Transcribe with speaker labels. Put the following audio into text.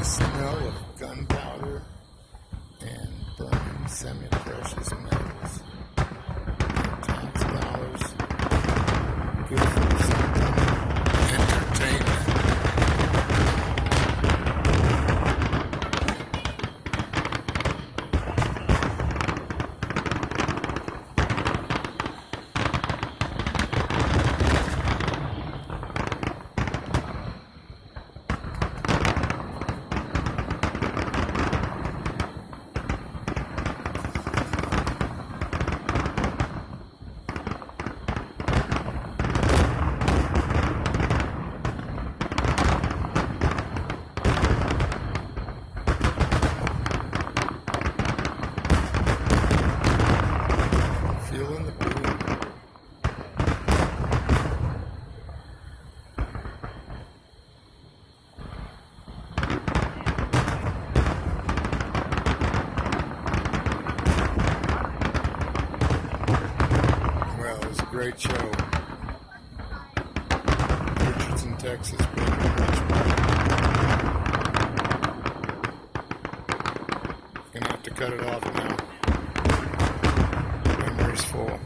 Speaker 1: smell of gunpowder and burning semi-precious metals. Tax dollars. Good for some entertainment. Feeling the boom. Well, it was a great show. Richardson, Texas, being gonna have to cut it off now. Memory's full.